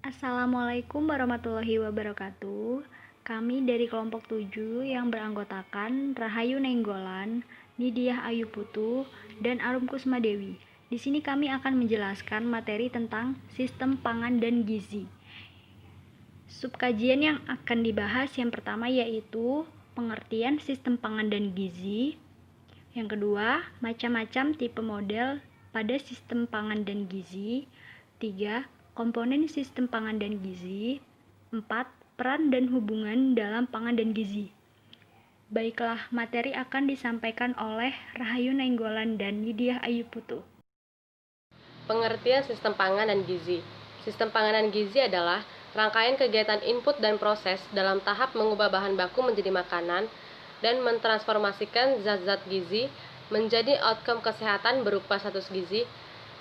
Assalamualaikum warahmatullahi wabarakatuh. Kami dari kelompok 7 yang beranggotakan Rahayu Nenggolan, Nidiah Ayu Putu, dan Arum Kusmadewi. Di sini kami akan menjelaskan materi tentang sistem pangan dan gizi. Subkajian yang akan dibahas yang pertama yaitu pengertian sistem pangan dan gizi. Yang kedua, macam-macam tipe model pada sistem pangan dan gizi. 3. Komponen sistem pangan dan gizi. 4. Peran dan hubungan dalam pangan dan gizi. Baiklah, materi akan disampaikan oleh Rahayu Nenggolan dan Nidiah Ayu Putu. Pengertian sistem pangan dan gizi. Sistem pangan dan gizi adalah rangkaian kegiatan input dan proses dalam tahap mengubah bahan baku menjadi makanan dan mentransformasikan zat-zat gizi menjadi outcome kesehatan berupa status gizi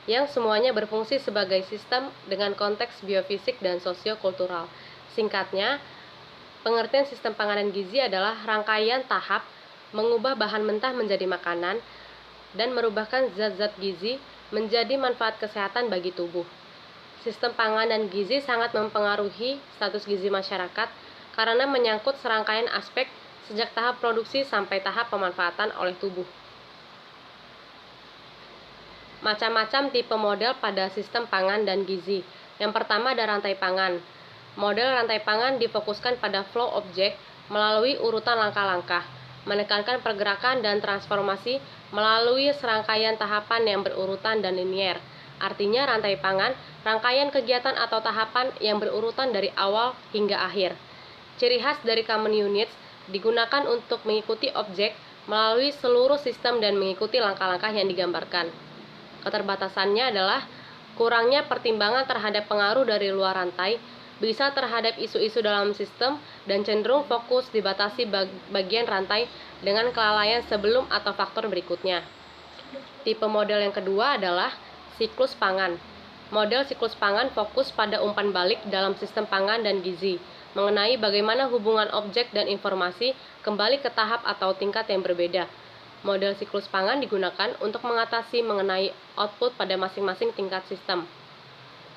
yang semuanya berfungsi sebagai sistem dengan konteks biofisik dan sosiokultural. Singkatnya, pengertian sistem pangan dan gizi adalah rangkaian tahap mengubah bahan mentah menjadi makanan dan merubahkan zat-zat gizi menjadi manfaat kesehatan bagi tubuh. Sistem pangan dan gizi sangat mempengaruhi status gizi masyarakat karena menyangkut serangkaian aspek sejak tahap produksi sampai tahap pemanfaatan oleh tubuh. Macam-macam tipe model pada sistem pangan dan gizi. Yang pertama ada rantai pangan. Model rantai pangan difokuskan pada flow objek melalui urutan langkah-langkah, menekankan pergerakan dan transformasi melalui serangkaian tahapan yang berurutan dan linier. Artinya rantai pangan, rangkaian kegiatan atau tahapan yang berurutan dari awal hingga akhir. Ciri khas dari common units digunakan untuk mengikuti objek melalui seluruh sistem dan mengikuti langkah-langkah yang digambarkan. Keterbatasannya adalah kurangnya pertimbangan terhadap pengaruh dari luar rantai, bisa terhadap isu-isu dalam sistem, dan cenderung fokus dibatasi bagian rantai dengan kelalaian sebelum atau faktor berikutnya. Tipe model yang kedua adalah siklus pangan. Model siklus pangan fokus pada umpan balik dalam sistem pangan dan gizi, mengenai bagaimana hubungan objek dan informasi kembali ke tahap atau tingkat yang berbeda. Model siklus pangan digunakan untuk mengatasi mengenai output pada masing-masing tingkat sistem.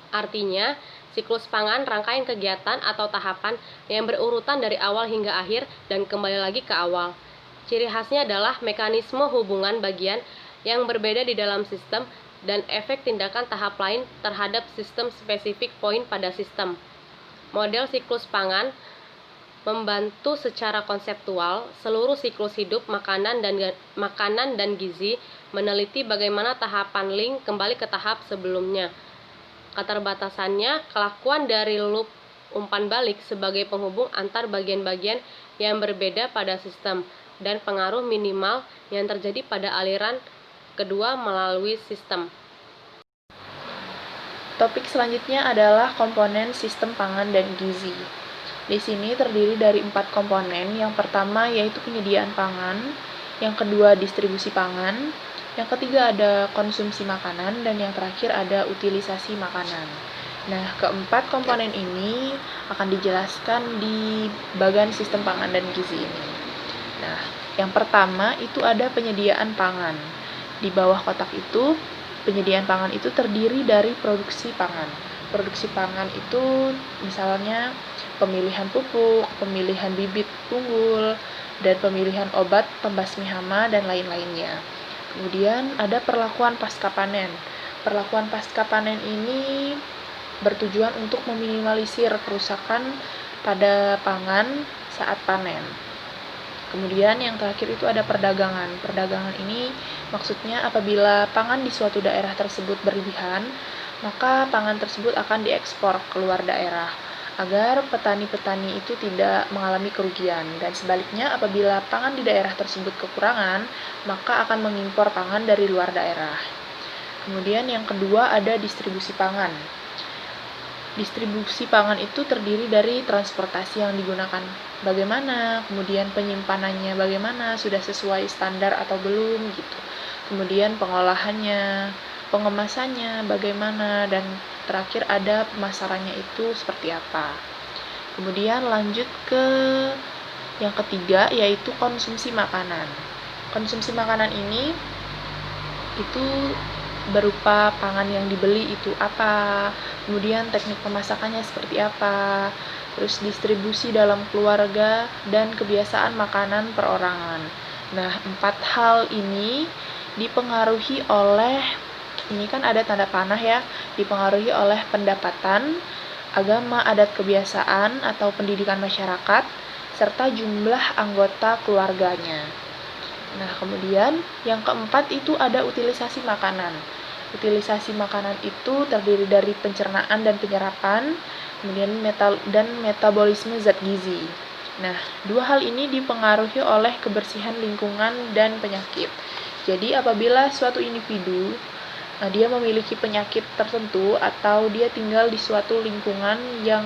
Artinya, siklus pangan rangkaian kegiatan atau tahapan yang berurutan dari awal hingga akhir dan kembali lagi ke awal. Ciri khasnya adalah mekanisme hubungan bagian yang berbeda di dalam sistem dan efek tindakan tahap lain terhadap sistem spesifik poin pada sistem. Model siklus pangan membantu secara konseptual seluruh siklus hidup makanan dan gizi, meneliti bagaimana tahapan link kembali ke tahap sebelumnya. Keterbatasannya, kelakuan dari loop umpan balik sebagai penghubung antar bagian-bagian yang berbeda pada sistem, dan pengaruh minimal yang terjadi pada aliran kedua melalui sistem. Topik selanjutnya adalah komponen sistem pangan dan gizi. Di sini terdiri dari 4 komponen. Yang pertama yaitu penyediaan pangan, yang kedua distribusi pangan, yang ketiga ada konsumsi makanan, dan yang terakhir ada utilisasi makanan. Nah, keempat komponen ini akan dijelaskan di bagian sistem pangan dan gizi ini. Nah, yang pertama itu ada penyediaan pangan. Di bawah kotak itu, penyediaan pangan itu terdiri dari produksi pangan. Produksi pangan itu misalnya pemilihan pupuk, pemilihan bibit unggul, dan pemilihan obat pembasmi hama dan lain-lainnya. Kemudian ada perlakuan pasca panen. Perlakuan pasca panen ini bertujuan untuk meminimalisir kerusakan pada pangan saat panen. Kemudian yang terakhir itu ada perdagangan. Perdagangan ini maksudnya apabila pangan di suatu daerah tersebut berlebihan, maka pangan tersebut akan diekspor keluar daerah agar petani-petani itu tidak mengalami kerugian, dan sebaliknya apabila pangan di daerah tersebut kekurangan, maka akan mengimpor pangan dari luar daerah. Kemudian yang kedua ada distribusi pangan. Distribusi pangan itu terdiri dari transportasi yang digunakan bagaimana, kemudian penyimpanannya bagaimana, sudah sesuai standar atau belum gitu. Kemudian pengolahannya, pengemasannya bagaimana, dan terakhir ada pemasarannya itu seperti apa. Kemudian lanjut ke yang ketiga yaitu konsumsi makanan. Konsumsi makanan ini itu berupa pangan yang dibeli itu apa, kemudian teknik pemasakannya seperti apa, terus distribusi dalam keluarga, dan kebiasaan makanan perorangan. Nah, 4 hal ini dipengaruhi oleh, ini kan ada tanda panah ya, dipengaruhi oleh pendapatan, agama, adat, kebiasaan, atau pendidikan masyarakat, serta jumlah anggota keluarganya. Nah, kemudian yang keempat itu ada utilisasi makanan. Utilisasi makanan itu terdiri dari pencernaan dan penyerapan, kemudian metabolisme zat gizi. Nah, dua hal ini dipengaruhi oleh kebersihan lingkungan dan penyakit. Jadi, apabila suatu individu dia memiliki penyakit tertentu atau dia tinggal di suatu lingkungan yang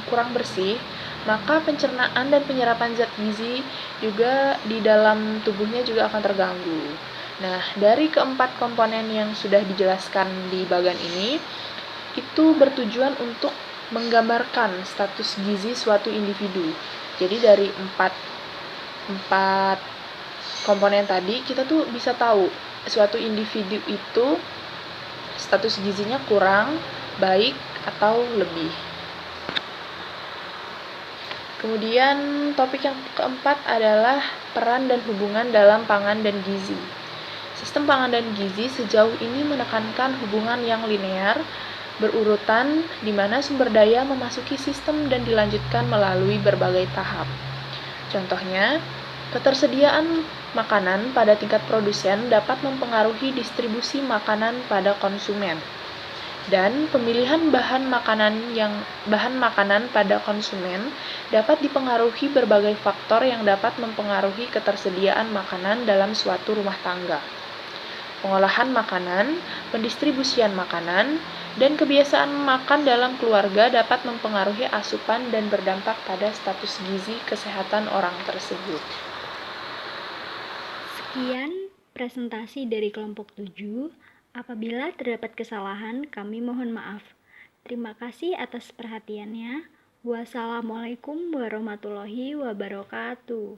kurang bersih, maka pencernaan dan penyerapan zat gizi juga di dalam tubuhnya juga akan terganggu. Nah, dari keempat komponen yang sudah dijelaskan di bagian ini, itu bertujuan untuk menggambarkan status gizi suatu individu. Jadi dari empat komponen tadi, kita tuh bisa tahu suatu individu itu status gizinya kurang, baik, atau lebih. Kemudian topik yang keempat adalah peran dan hubungan dalam pangan dan gizi. Sistem pangan dan gizi sejauh ini menekankan hubungan yang linear, berurutan, di mana sumber daya memasuki sistem dan dilanjutkan melalui berbagai tahap. Contohnya, ketersediaan makanan pada tingkat produsen dapat mempengaruhi distribusi makanan pada konsumen. Dan pemilihan bahan makanan pada konsumen dapat dipengaruhi berbagai faktor yang dapat mempengaruhi ketersediaan makanan dalam suatu rumah tangga. Pengolahan makanan, pendistribusian makanan, dan kebiasaan makan dalam keluarga dapat mempengaruhi asupan dan berdampak pada status gizi kesehatan orang tersebut. Sekian presentasi dari kelompok 7. Apabila terdapat kesalahan, kami mohon maaf. Terima kasih atas perhatiannya. Wassalamualaikum warahmatullahi wabarakatuh.